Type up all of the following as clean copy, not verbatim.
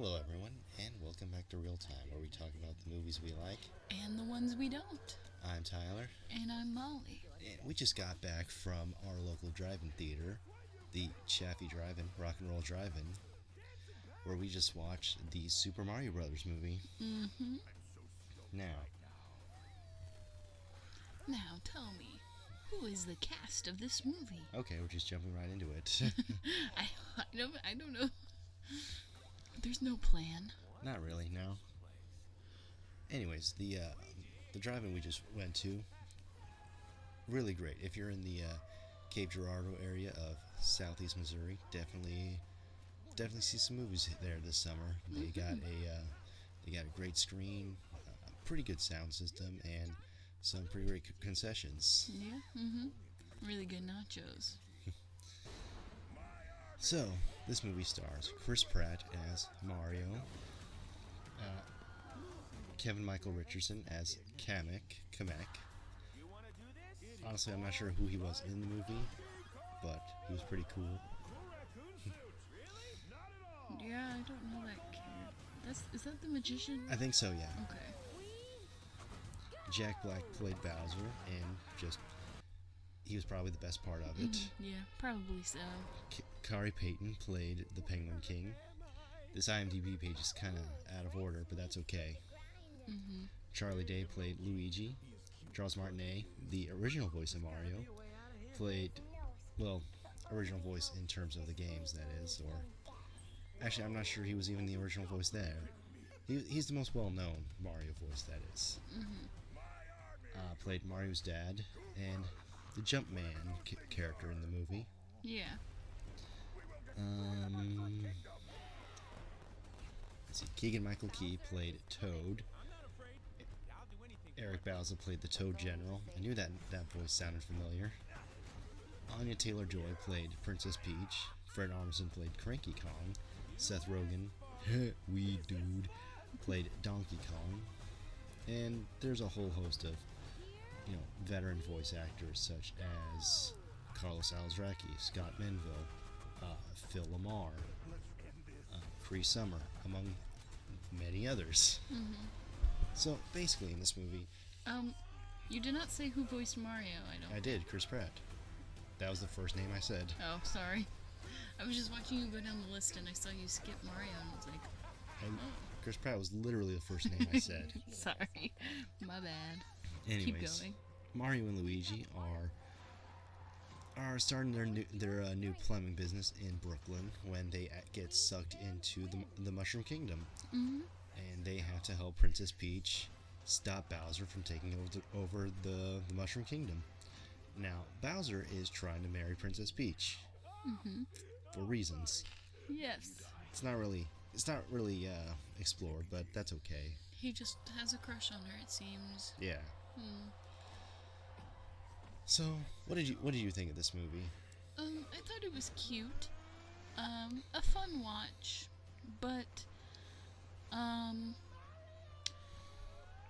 Hello, everyone, and welcome back to Real Time, where we talk about the movies we like. And the ones we don't. I'm Tyler, And I'm Molly. and we just got back from our local drive-in theater, the Chaffee Drive-In, Rock and Roll Drive-In, where we just watched the Super Mario Brothers movie. Mm-hmm. Now, Now tell me, who is the cast of this movie? okay, we're just jumping right into it. I don't know. There's no plan. Not really, no. Anyways, the drive-in we just went to, really great. If you're in the Cape Girardeau area of Southeast Missouri, definitely see some movies there this summer. They got a great screen, a pretty good sound system, and some pretty great concessions. Yeah. Mm-hmm. Really good nachos. So this movie stars Chris Pratt as Mario, Kevin Michael Richardson as Kamek. Honestly, I'm not sure who he was in the movie, but he was pretty cool. Yeah, I don't know that character. Is that the magician? I think so, yeah. Okay. Jack Black played Bowser, and he was probably the best part of it. Yeah, probably so. Kari Payton played the Penguin King. This IMDb page is kind of out of order, but that's okay. Mm-hmm. Charlie Day played Luigi. Charles Martinet, the original voice of Mario, played, well, original voice in terms of the games, that is, or actually, I'm not sure he was even the original voice there. He's the most well-known Mario voice, that is. Mm-hmm. Played Mario's dad and the Jumpman character in the movie. Yeah. Let's see. Keegan Michael Key played Toad. Eric Bauza played the Toad General. I knew that voice sounded familiar. Anya Taylor-Joy played Princess Peach. Fred Armisen played Cranky Kong. Seth Rogen, wee dude, played Donkey Kong. And there's a whole host of, veteran voice actors such as Carlos Alazraqui, Scott Menville, Phil Lamar, Cree Summer, among many others. Mm-hmm. So basically, in this movie, You did not say who voiced Mario. I did Chris Pratt. That was the first name I said. Oh, sorry. I was just watching you go down the list and I saw you skip Mario and I was like, And oh. Chris Pratt was literally the first name I said. Sorry. My bad. Anyways, Keep going. Mario and Luigi are starting their new plumbing business in Brooklyn when they get sucked into the Mushroom Kingdom, Mm-hmm. and they have to help Princess Peach stop Bowser from taking over the Mushroom Kingdom. Now, Bowser is trying to marry Princess Peach Mm-hmm. for reasons. Yes. It's not really explored, but that's okay. He just has a crush on her, it seems. Yeah. Hmm. So, what did you think of this movie? I thought it was cute. A fun watch, but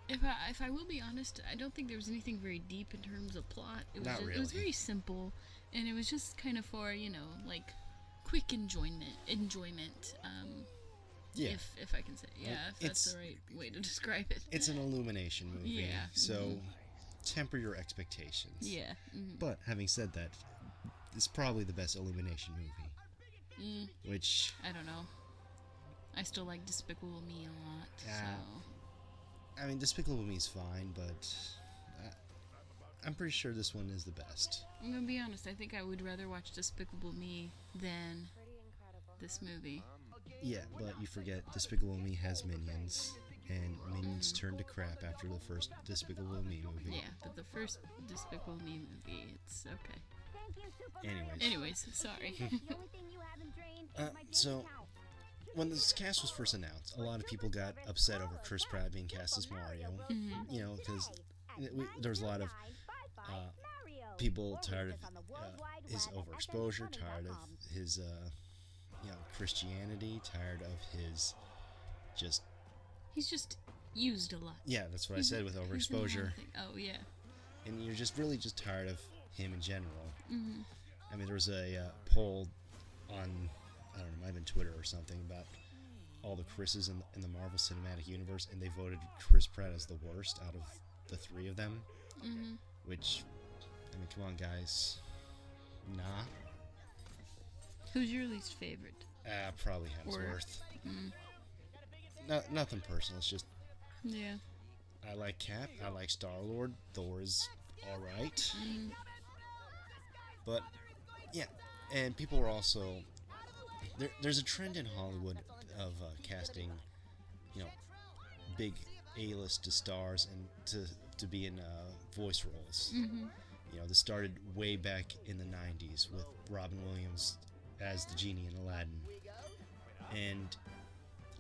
if I will be honest, I don't think there was anything very deep in terms of plot. Not It was really. very simple, and it was just kind of for like quick enjoyment. Yeah. If I can say, yeah, if that's It's- the right way to describe it. It's an Illumination movie, Yeah, so temper your expectations. Yeah. But having said that, it's probably the best Illumination movie. Which I don't know. I still like Despicable Me a lot. Yeah. So. I mean, Despicable Me is fine, but I'm pretty sure this one is the best. I'm gonna be honest, I think I would rather watch Despicable Me than this movie. Yeah, but you forget Despicable Me has minions, and minions turn to crap after the first Despicable Me movie. Yeah, but the first Despicable Me movie, it's okay. Anyways, sorry. So, when this cast was first announced, a lot of people got upset over Chris Pratt being cast as Mario. Because there's a lot of people tired of his overexposure, tired of his Christianity, tired of his just He's just used a lot. yeah, that's what I said with He's in a lot of overexposure, things. Oh, yeah. and you're just really just tired of him in general. Mm-hmm. I mean, there was a poll on, I don't know, might have been Twitter or something, about all the Chris's in the Marvel Cinematic Universe, and they voted Chris Pratt as the worst out of the three of them. Mm-hmm. Which, I mean, come on, guys. Nah. Who's your least favorite? Probably Hemsworth. Mm. No, nothing personal. It's just Yeah. I like Cap. I like Star-Lord. Thor is all right. Mm. But yeah, and people are also there's a trend in Hollywood of casting, you know, big A-list stars and to be in voice roles. Mm-hmm. You know, this started way back in the 90s with Robin Williams as the genie in Aladdin. And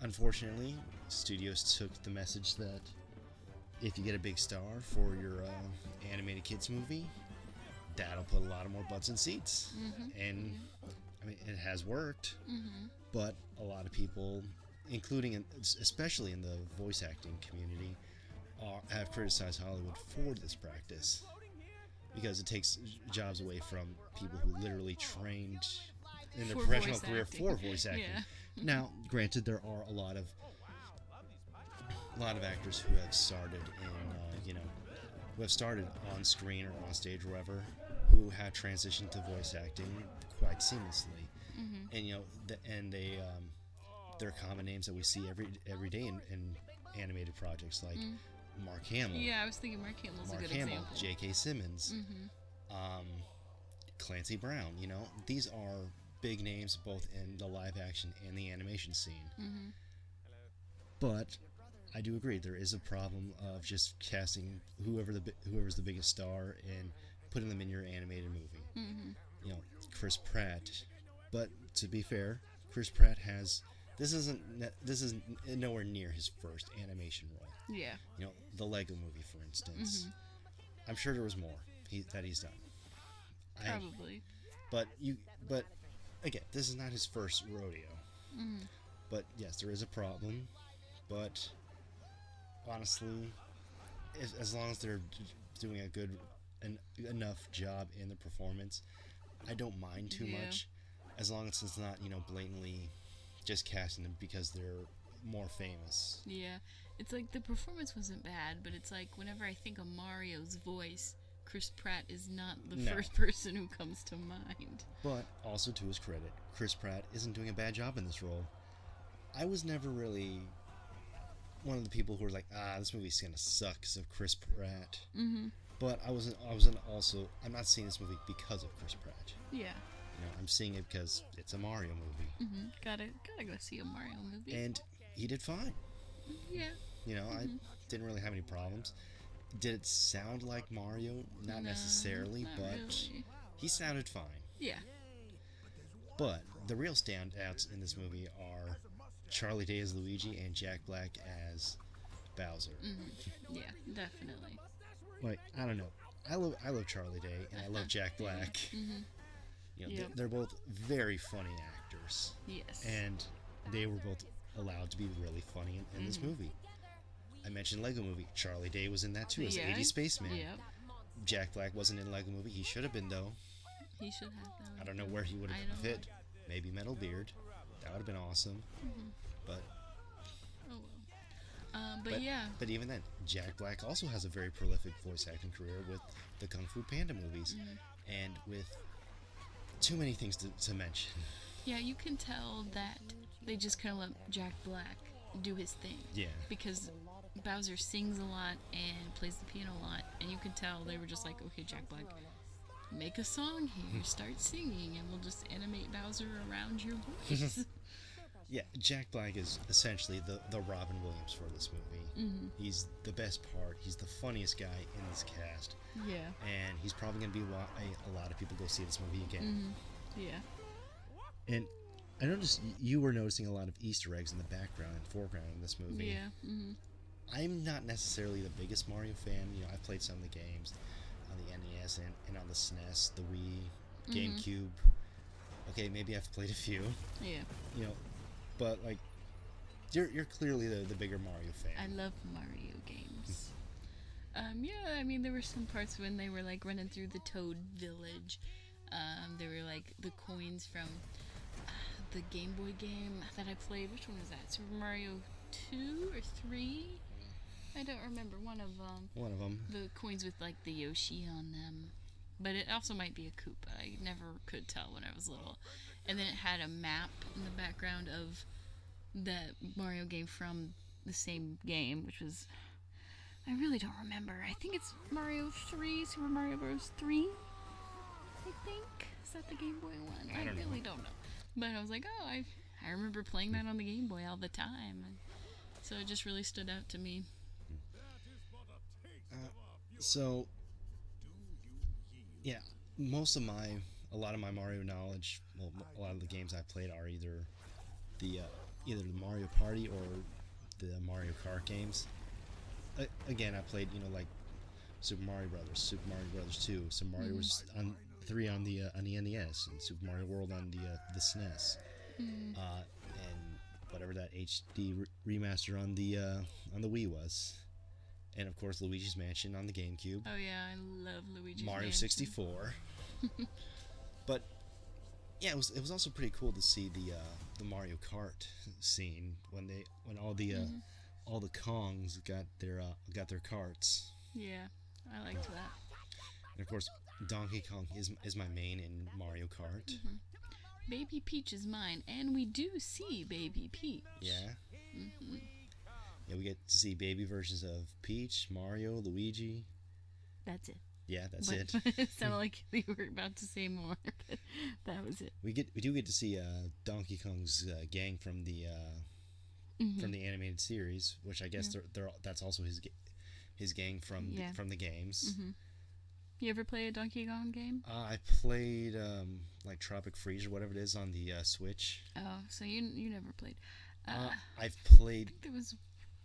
unfortunately, studios took the message that if you get a big star for your animated kids movie, that'll put a lot of more butts in seats. Mm-hmm. And I mean, it has worked, Mm-hmm. but a lot of people, especially in the voice acting community, have criticized Hollywood for this practice because it takes jobs away from people who literally trained in their professional career for voice acting. Yeah. Now, granted, there are a lot of actors who have started in, who have started on screen or on stage or wherever, who have transitioned to voice acting quite seamlessly. Mm-hmm. And they're common names that we see every day in animated projects like Mark Hamill. Yeah, I was thinking Mark Hamill's a good example. J.K. Simmons, Mm-hmm. Clancy Brown. You know, these are big names both in the live action and the animation scene. Mm-hmm. But I do agree there is a problem of just casting whoever's the biggest star and putting them in your animated movie. Mm-hmm. You know, Chris Pratt. But to be fair, Chris Pratt has this isn't nowhere near his first animation role. Yeah. You know, the Lego Movie, for instance. Mm-hmm. I'm sure there was more that he's done. Probably. But again, this is not his first rodeo. Mm-hmm. But yes, there is a problem. But honestly, as long as they're doing a good enough job in the performance, I don't mind too much. As long as it's not, blatantly just casting them because they're more famous. Yeah. It's like the performance wasn't bad, but it's like whenever I think of Mario's voice, Chris Pratt is not the first person who comes to mind. But also to his credit, Chris Pratt isn't doing a bad job in this role. I was never really one of the people who were like, this movie's gonna suck because of Chris Pratt. Mm-hmm. But I'm not seeing this movie because of Chris Pratt. Yeah. I'm seeing it because it's a Mario movie. Mm-hmm. Gotta go see a Mario movie. And he did fine. Yeah. I didn't really have any problems. Did it sound like Mario? Not necessarily, not but really. he sounded fine. Yeah. But the real standouts in this movie are Charlie Day as Luigi and Jack Black as Bowser. Mm-hmm. Yeah, definitely. Like, I don't know. I love Charlie Day and I love Jack Black. Mm-hmm. They're both very funny actors. Yes. And they were both allowed to be really funny in this movie. I mentioned Lego Movie. Charlie Day was in that too as 80 Spaceman. Yep. Jack Black wasn't in Lego Movie. He should have been though. He should have though. I don't know where he would have fit. Maybe Metal Beard. That would have been awesome. Mm-hmm. But oh well. But yeah. But even then, Jack Black also has a very prolific voice acting career with the Kung Fu Panda movies, and with too many things to mention. Yeah, you can tell that they just kind of let Jack Black do his thing. Yeah. Because Bowser sings a lot and plays the piano a lot, and you can tell they were just like, okay, Jack Black, make a song here, start singing, and we'll just animate Bowser around your voice. Yeah, Jack Black is essentially the Robin Williams for this movie. Mm-hmm. He's the best part. He's the funniest guy in this cast. Yeah. And he's probably going to be why a lot of people go see this movie again. Mm-hmm. Yeah. And I noticed you were noticing a lot of Easter eggs in the background and foreground in this movie. Yeah. Mm-hmm. I'm not necessarily the biggest Mario fan. I've played some of the games on the NES and on the SNES, the Wii, GameCube. Okay, maybe I've played a few. Yeah. But like, you're clearly the bigger Mario fan. I love Mario games. Yeah, I mean, there were some parts when they were like running through the Toad Village. There were like the coins from the Game Boy game that I played. Which one was that? Super Mario 2 or 3? I don't remember. One of them. One of them. The coins with like the Yoshi on them. But it also might be a Koopa. I never could tell when I was little. And then it had a map in the background of that Mario game from the same game, which was... I really don't remember. I think it's Mario 3, Super Mario Bros. 3, I think. Is that the Game Boy one? I really don't know. But I was like, oh, I remember playing that on the Game Boy all the time. And so it just really stood out to me. So, yeah, a lot of my Mario knowledge, well, a lot of the games I played are either the Mario Party or the Mario Kart games. Again, I played, like Super Mario Brothers, Super Mario Brothers 2, Super Mario Bros. 3 on the NES, and Super Mario World on the SNES, and whatever that HD remaster on the Wii was, and of course Luigi's Mansion on the GameCube. Oh yeah, I love Luigi's Mario Mansion. 64. But yeah, it was also pretty cool to see the Mario Kart scene when all the Kongs got their carts. Yeah, I liked that. And of course, Donkey Kong is my main in Mario Kart. Baby Peach is mine, and we do see Baby Peach. Yeah. Yeah, we get to see baby versions of Peach, Mario, Luigi. That's it. Yeah, that's it. It sounded like you were about to say more, but that was it. We do get to see Donkey Kong's gang from the animated series, which I guess that's also his gang from the games. You ever play a Donkey Kong game? I played like Tropic Freeze or whatever it is on the Switch. Oh, so you never played? I've played.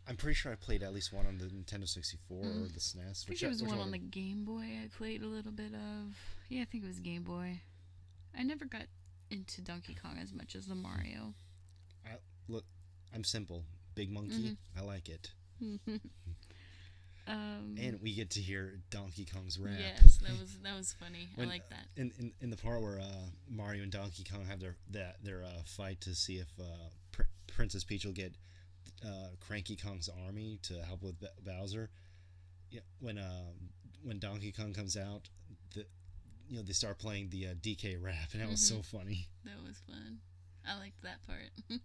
I'm pretty sure I played at least one on the Nintendo 64 or the SNES. I think there was one on the Game Boy I played a little bit of. Yeah, I think it was Game Boy. I never got into Donkey Kong as much as the Mario. Look, I'm simple. Big monkey. I like it. And we get to hear Donkey Kong's rap. Yes, that was funny. I like that. In the part where Mario and Donkey Kong have their fight to see if Princess Peach will get Cranky Kong's army to help with Bowser. Yeah, when Donkey Kong comes out, they start playing the DK rap, and that was so funny. That was fun. I liked that part.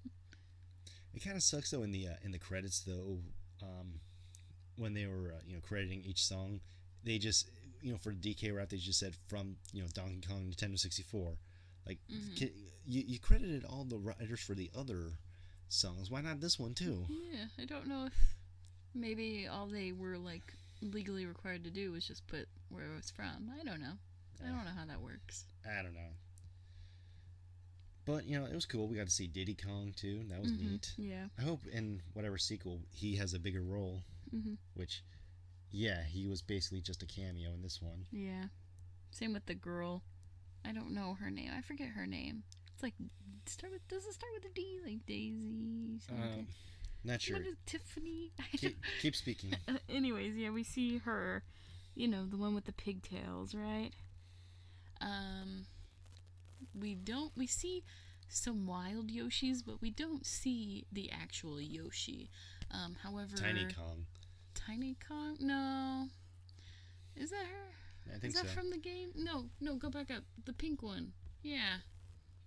It kind of sucks though in the credits though. When they were crediting each song, they just for the DK rap they just said from Donkey Kong Nintendo 64. Like you credited all the writers for the other songs. Why not this one too? Yeah, I don't know if maybe all they were like legally required to do was just put where it was from. I don't know. I don't know how that works. I don't know. But it was cool. We got to see Diddy Kong too. That was neat. Yeah. I hope in whatever sequel he has a bigger role. Which, yeah, he was basically just a cameo in this one. Yeah. Same with the girl. I don't know her name. I forget her name. It's like does it start with a D? Like Daisy? Not sure. What is Tiffany? Keep speaking. Anyways, yeah, we see her. The one with the pigtails, right? We see some wild Yoshis, but we don't see the actual Yoshi. However, Tiny Kong? No. Is that her? I think so. Is that from the game? No, go back up. The pink one. Yeah.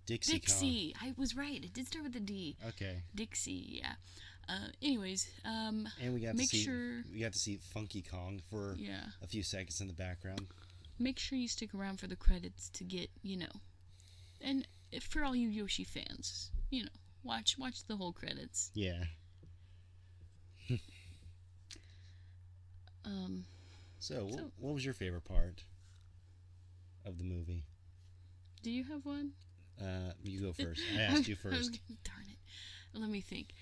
Dixie. I was right. It did start with a D. Okay. Dixie, yeah. Anyways, and we got to see Funky Kong for a few seconds in the background. Make sure you stick around for the credits to get, and for all you Yoshi fans, watch the whole credits. Yeah. So, what was your favorite part of the movie? Do you have one? You go first. I asked you first. Darn it. Let me think.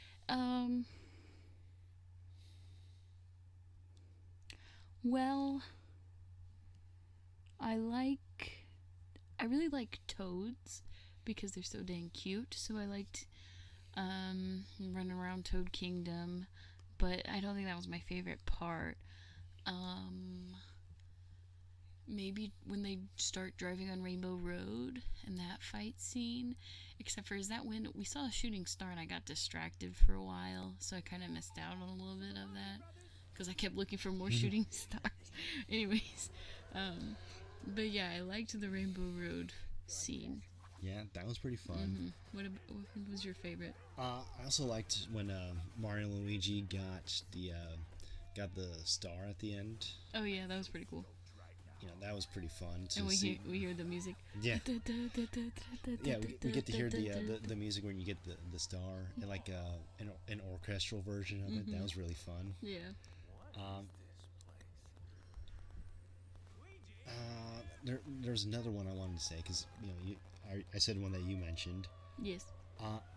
Well, I really like toads because they're so dang cute. So I liked running around Toad Kingdom, but I don't think that was my favorite part. Maybe when they start driving on Rainbow Road and that fight scene, Except for, is that when we saw a shooting star and I got distracted for a while, so I kind of missed out on a little bit of that because I kept looking for more shooting stars. Anyways, but yeah, I liked the Rainbow Road scene. Yeah, that was pretty fun. What was your favorite? I also liked when Mario and Luigi got the star at the end. Oh yeah, that was pretty cool. You know, that was pretty fun to and see. We hear the music. Yeah. Yeah, we get to hear the music when you get the star and like an orchestral version of it. That was really fun. Yeah. There's another one I wanted to say because I said one that you mentioned. Yes.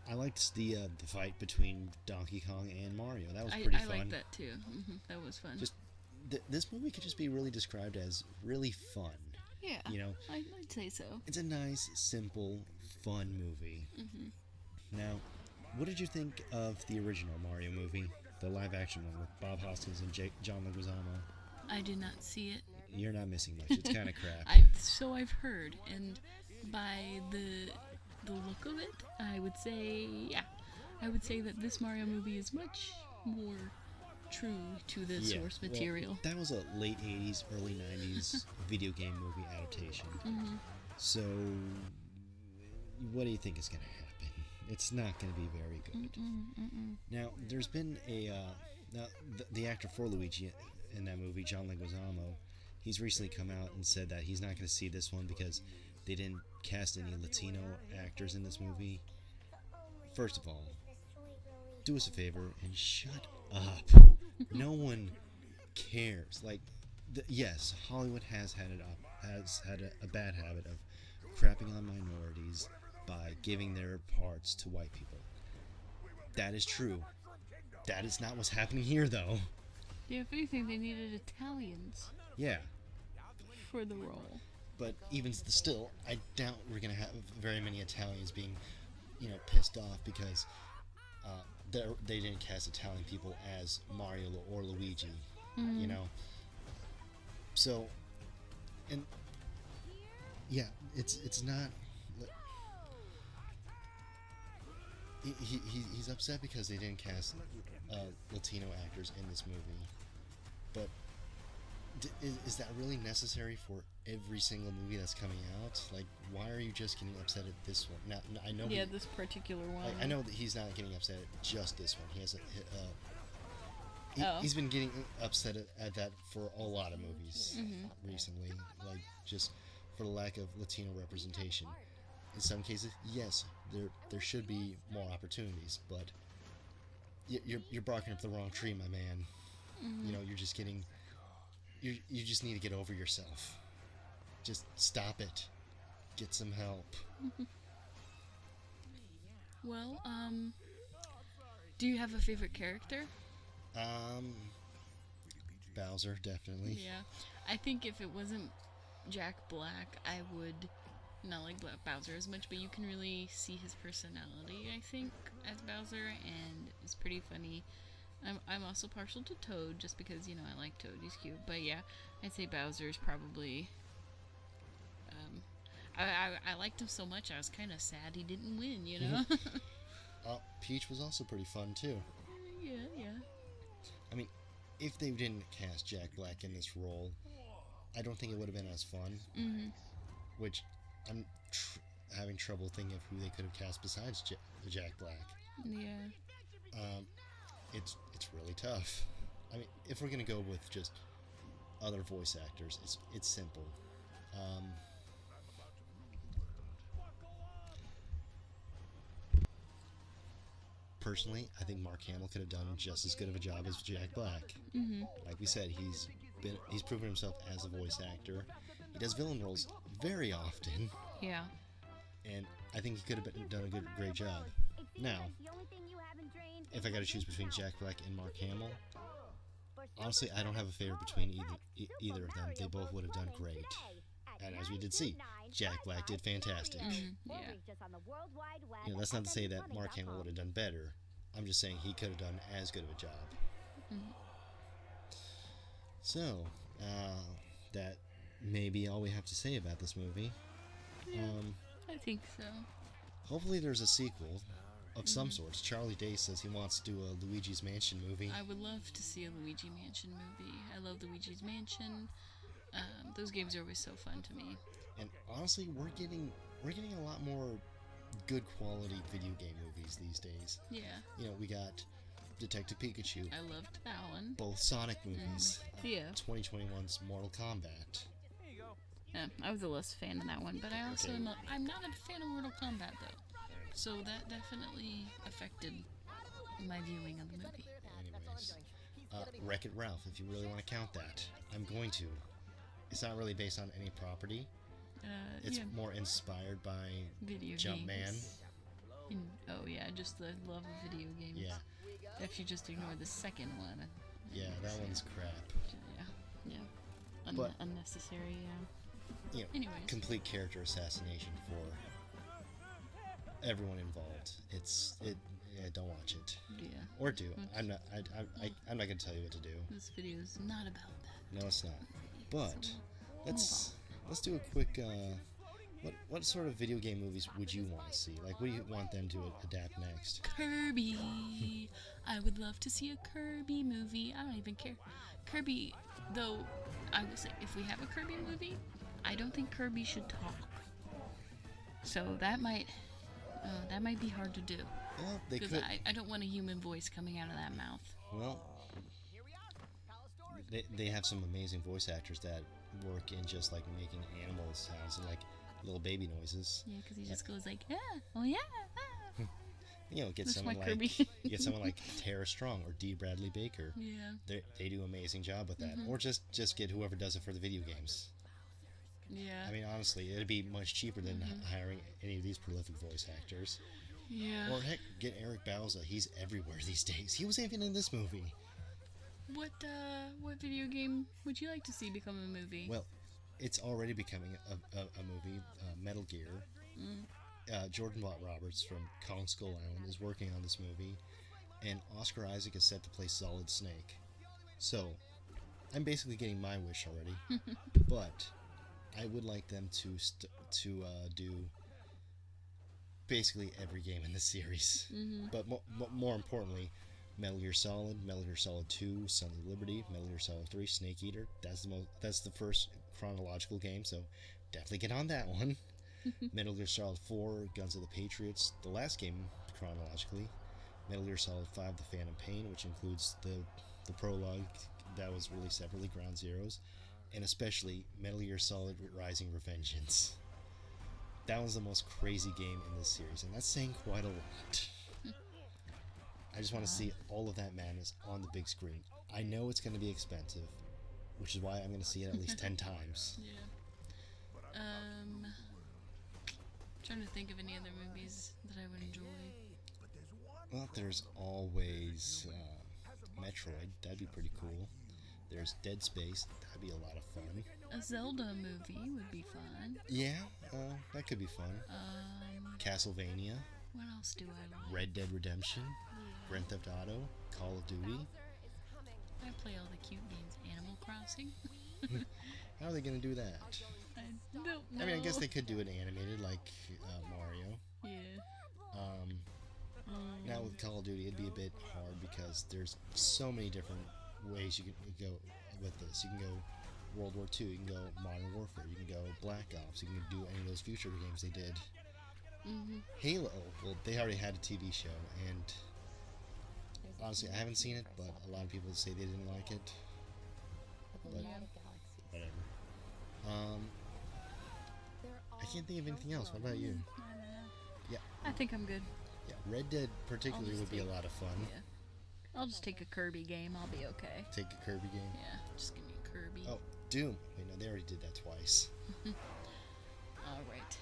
I liked the fight between Donkey Kong and Mario. That was pretty fun. I liked that too. That was fun. Just this movie could just be really described as really fun. Yeah. You know, I'd say so. It's a nice, simple, fun movie. Now, what did you think of the original Mario movie, the live-action one with Bob Hoskins and John Leguizamo? I did not see it. You're not missing much. It's kind of crap. So I've heard, and by the look of it, I would say that this Mario movie is much more true to the source material. Well, that was a late 80s, early 90s video game movie adaptation. So, what do you think is going to happen? It's not going to be very good. Now, there's been the actor for Luigi in that movie, John Leguizamo, he's recently come out and said that he's not going to see this one because they didn't cast any Latino actors in this movie. First of all, do us a favor and shut up. No one cares. Like, yes, Hollywood has had a bad habit of crapping on minorities by giving their parts to white people. That is true. That is not what's happening here, though. Yeah, if anything, they needed Italians. Yeah. For the role. But even still, I doubt we're gonna have very many Italians being, pissed off because they didn't cast Italian people as Mario or Luigi. So, and yeah, it's not. He's upset because they didn't cast Latino actors in this movie, but is that really necessary for every single movie that's coming out? Like, why are you just getting upset at this one? Now, I know. Yeah, this particular one. I know that he's not getting upset at just this one. He has he's been getting upset at that for a lot of movies recently, like just for the lack of Latino representation. In some cases, yes, there should be more opportunities, but you're barking up the wrong tree, my man. You're just getting. You just need to get over yourself. Just stop it. Get some help. Well, do you have a favorite character? Bowser, definitely. Yeah. I think if it wasn't Jack Black, I would not like Bowser as much, but you can really see his personality, I think, as Bowser, and it's pretty funny. I'm also partial to Toad, just because, I like Toad, he's cute. But yeah, I'd say Bowser's probably... I liked him so much, I was kind of sad he didn't win, Peach was also pretty fun, too. Yeah. I mean, if they didn't cast Jack Black in this role, I don't think it would have been as fun. Which, I'm having trouble thinking of who they could have cast besides Jack Black. Yeah. It's really tough. I mean, if we're gonna go with just other voice actors, it's simple. Personally, I think Mark Hamill could have done just as good of a job as Jack Black. Like we said, he's proven himself as a voice actor. He does villain roles very often. Yeah. And I think he could have done a great job. Now, if I got to choose between Jack Black and Mark Hamill, honestly, I don't have a favorite between either of them. They both would have done great. And as we did see, Jack Black did fantastic. Yeah. That's not to say that Mark Hamill would have done better. I'm just saying he could have done as good of a job. So, that may be all we have to say about this movie. Yeah, I think so. Hopefully there's a sequel of some sorts. Charlie Day says he wants to do a Luigi's Mansion movie. I would love to see a Luigi Mansion movie. I love Luigi's Mansion. Those games are always so fun to me. And honestly, we're getting a lot more good quality video game movies these days. Yeah. You know, we got Detective Pikachu. I loved that one. Both Sonic movies. Yeah. 2021's Mortal Kombat. Yeah, I was a less fan of that one, but I also I'm not a fan of Mortal Kombat though. So that definitely affected my viewing of the movie. Anyways, Wreck-It Ralph, if you really want to count that. I'm going to. It's not really based on any property. It's more inspired by video Jumpman. games. Oh yeah, just the love of video games. Yeah. If you just ignore the second one. Yeah, that one's crap. Yeah. But Unnecessary. You know, anyways, complete character assassination for everyone involved. Yeah, don't watch it. Yeah. Or do. I'm not gonna tell you what to do. This video is not about that. No, it's not. But let's do a quick. What sort of video game movies would you want to see? Like, what do you want them to adapt next? Kirby. I would love to see a Kirby movie. I don't even care. Kirby, though, I will say, if we have a Kirby movie, I don't think Kirby should talk. So that might be hard to do. Well, they could. Because I don't want a human voice coming out of that mouth. Well, they have some amazing voice actors that work in just like making animal sounds and like little baby noises. Yeah, because he just goes like, yeah, oh yeah. You know, get That's someone my like Kirby. Tara Strong or Dee Bradley Baker. Yeah. They do an amazing job with that. Or just get whoever does it for the video games. Yeah. I mean, honestly, it'd be much cheaper than hiring any of these prolific voice actors. Yeah. Or heck, get Eric Bauza. He's everywhere these days. He was even in this movie. What video game would you like to see become a movie? Well, it's already becoming a movie. Metal Gear. Jordan Watt Roberts from Kong Skull Island is working on this movie, and Oscar Isaac is set to play Solid Snake. So, I'm basically getting my wish already. But I would like them to do basically every game in the series. But more importantly, Metal Gear Solid, Metal Gear Solid 2, Sons of Liberty, Metal Gear Solid 3, Snake Eater. That's the first chronological game, so definitely get on that one. Metal Gear Solid 4, Guns of the Patriots, the last game chronologically. Metal Gear Solid 5, The Phantom Pain, which includes the prologue that was released separately, Ground Zeroes, and especially Metal Gear Solid Rising Revengeance. That was the most crazy game in this series, and that's saying quite a lot. I just want to see all of that madness on the big screen. I know it's going to be expensive, which is why I'm going to see it at least 10 times. Yeah. Trying to think of any other movies that I would enjoy. Well, there's always Metroid. That'd be pretty cool. There's Dead Space. That'd be a lot of fun. A Zelda movie would be fun. Yeah, that could be fun. Castlevania. What else do I like? Red Dead Redemption. Grand Theft Auto. Call of Duty. I play all the cute games. Animal Crossing. How are they going to do that? I don't know. I mean, I guess they could do it animated like Mario. Yeah. Now with Call of Duty, it'd be a bit hard because there's so many different ways you can go with this. You can go World War II, you can go Modern Warfare, you can go Black Ops, you can do any of those future games they did. Halo, well, they already had a TV show, and honestly, I haven't seen it, but a lot of people say they didn't like it. But whatever. I can't think of anything else. What about you? Yeah. I think I'm good. Yeah, Red Dead particularly would be a lot of fun. Yeah. I'll just take a Kirby game. I'll be okay. Take a Kirby game? Yeah, just give me a Kirby. Oh, Doom. Wait, no, they already did that twice. All right.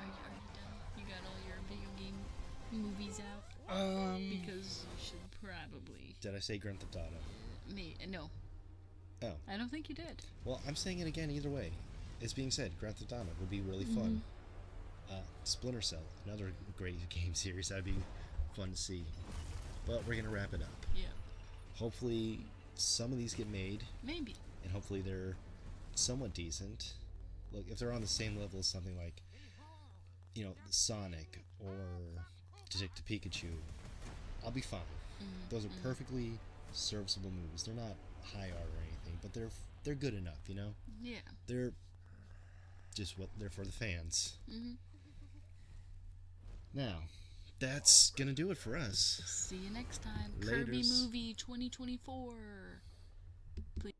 Are you done? You got all your video game movies out? Because you should probably... Did I say Grand Theft Auto? No. Oh. I don't think you did. Well, I'm saying it again either way. It's being said, Grand Theft Auto will be really fun. Splinter Cell, another great game series. That'd be fun to see. But we're going to wrap it up. Yeah. Hopefully some of these get made. Maybe. And hopefully they're somewhat decent. Look, if they're on the same level as something like you know, Sonic or Detective Pikachu, I'll be fine. Those are perfectly serviceable movies. They're not high art or anything, but they're good enough, you know. Yeah. They're just what they're for the fans. Now, that's gonna do it for us. See you next time. Laters. Kirby movie 2024. Please.